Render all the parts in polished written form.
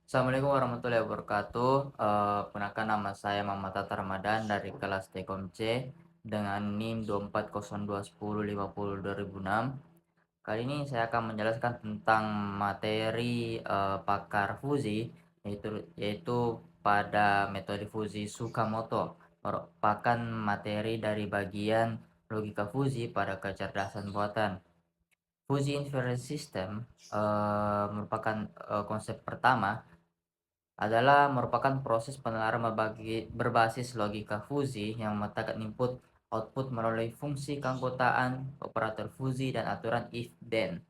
Assalamualaikum warahmatullahi wabarakatuh. Perkenalkan nama saya Muhammad Tata Ramadan dari kelas Tkom C dengan NIM 24010502006. Kali ini saya akan menjelaskan tentang materi pakar Fuzi yaitu pada metode Fuzi Tsukamoto, merupakan materi dari bagian logika Fuzi pada kecerdasan buatan. Fuzi Inference System merupakan konsep pertama merupakan proses penalaran berbasis logika fuzi yang memetakan input output melalui fungsi keanggotaan, operator fuzi, dan aturan if-then.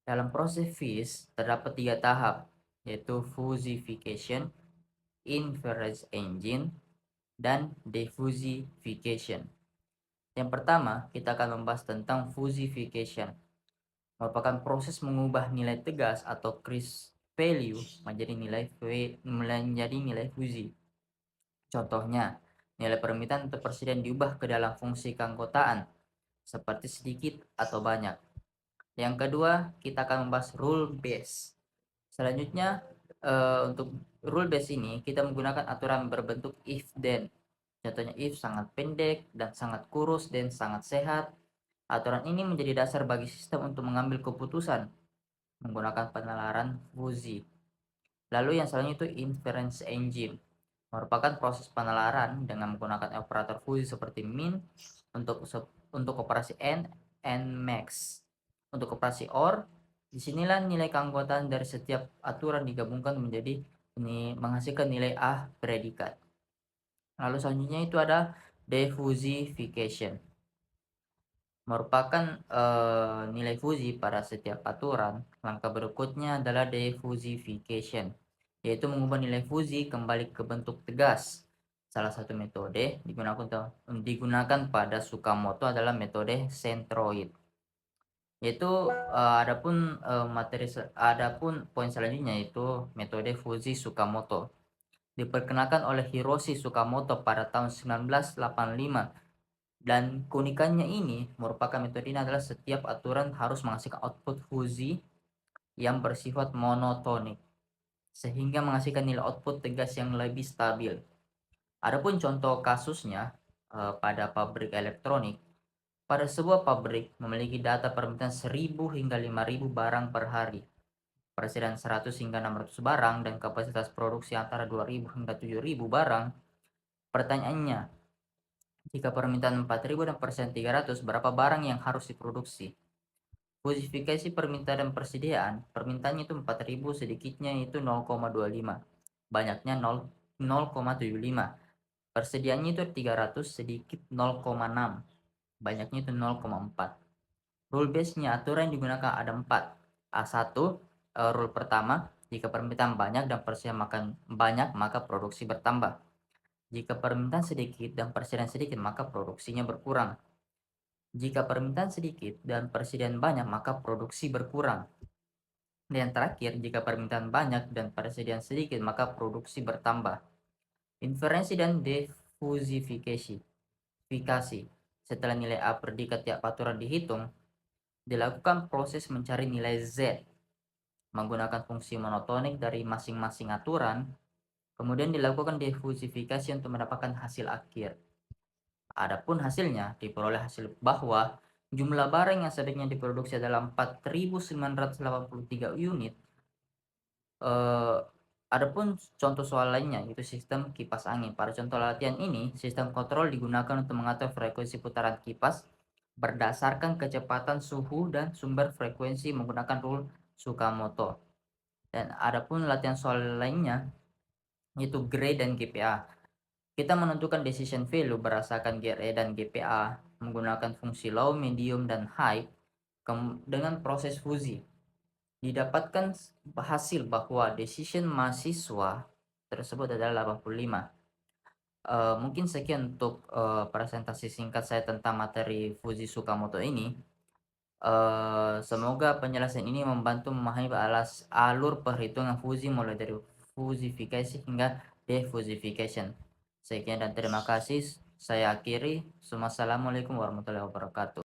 Dalam proses FIS terdapat 3 tahap, yaitu fusification, inference engine, dan diffusification. Yang pertama, kita akan membahas tentang fusification, merupakan proses mengubah nilai tegas atau Kris value menjadi nilai fuzi. Contohnya, nilai permintaan untuk presiden diubah ke dalam fungsi keanggotaan, seperti sedikit atau banyak. Yang kedua, kita akan membahas rule base. Selanjutnya, untuk rule base ini, kita menggunakan aturan berbentuk if then. Contohnya, if sangat pendek dan sangat kurus dan sangat sehat. Aturan ini menjadi dasar bagi sistem untuk mengambil keputusan menggunakan penalaran fuzi. Lalu yang selanjutnya itu inference engine, merupakan proses penalaran dengan menggunakan operator fuzi seperti min untuk operasi and max. Untuk operasi OR, disinilah nilai keanggotaan dari setiap aturan digabungkan menjadi menghasilkan nilai A predikat. Lalu selanjutnya itu ada diffusification, merupakan nilai fuzi pada setiap aturan. Langkah berikutnya adalah diffusification, yaitu mengubah nilai fuzi kembali ke bentuk tegas. Salah satu metode digunakan pada Tsukamoto adalah metode centroid. Yaitu adapun poin selanjutnya yaitu metode fuzi Tsukamoto. Diperkenalkan oleh Hiroshi Tsukamoto pada tahun 1985. Dan keunikannya ini merupakan metode ini adalah setiap aturan harus menghasilkan output fuzi yang bersifat monotonik, sehingga menghasilkan nilai output tegas yang lebih stabil. Adapun contoh kasusnya pada pabrik elektronik. Pada sebuah pabrik memiliki data permintaan 1000 hingga 5000 barang per hari, persediaan 100 hingga 600 barang, dan kapasitas produksi antara 2000 hingga 7000 barang. Pertanyaannya, jika permintaan 4000 dan persediaan 300, berapa barang yang harus diproduksi? Fusifikasi permintaan dan persediaan, permintaannya itu 4000, sedikitnya itu 0,25, banyaknya 0,75. Persediaannya itu 300, sedikit 0,6, banyaknya itu 0,4. Rule base-nya aturan yang digunakan ada 4. A1, rule pertama, jika permintaan banyak dan persediaan makan banyak maka produksi bertambah. Jika permintaan sedikit dan persediaan sedikit maka produksinya berkurang. Jika permintaan sedikit dan persediaan banyak maka produksi berkurang. Dan yang terakhir, jika permintaan banyak dan persediaan sedikit maka produksi bertambah. Inferensi dan diffusifikasi. Setelah nilai A predikat tiap aturan dihitung, dilakukan proses mencari nilai Z menggunakan fungsi monotonik dari masing-masing aturan, kemudian dilakukan diffusifikasi untuk mendapatkan hasil akhir. Adapun hasilnya diperoleh hasil bahwa jumlah barang yang sebaiknya diproduksi adalah 4983 unit. Adapun contoh soal lainnya yaitu sistem kipas angin. Pada contoh latihan ini, sistem kontrol digunakan untuk mengatur frekuensi putaran kipas berdasarkan kecepatan suhu dan sumber frekuensi menggunakan rule Tsukamoto. Dan adapun latihan soal lainnya yaitu Gray dan GPA. Kita menentukan decision value berdasarkan GRE dan GPA menggunakan fungsi low, medium, dan high dengan proses fuzi. Didapatkan hasil bahwa decision mahasiswa tersebut adalah 85. Mungkin sekian untuk presentasi singkat saya tentang materi Fuzi Tsukamoto ini. Semoga penjelasan ini membantu memahami alur perhitungan fuzi mulai dari fusifikasi hingga diffusification. Sekian dan terima kasih. Saya akhiri. Assalamualaikum warahmatullahi wabarakatuh.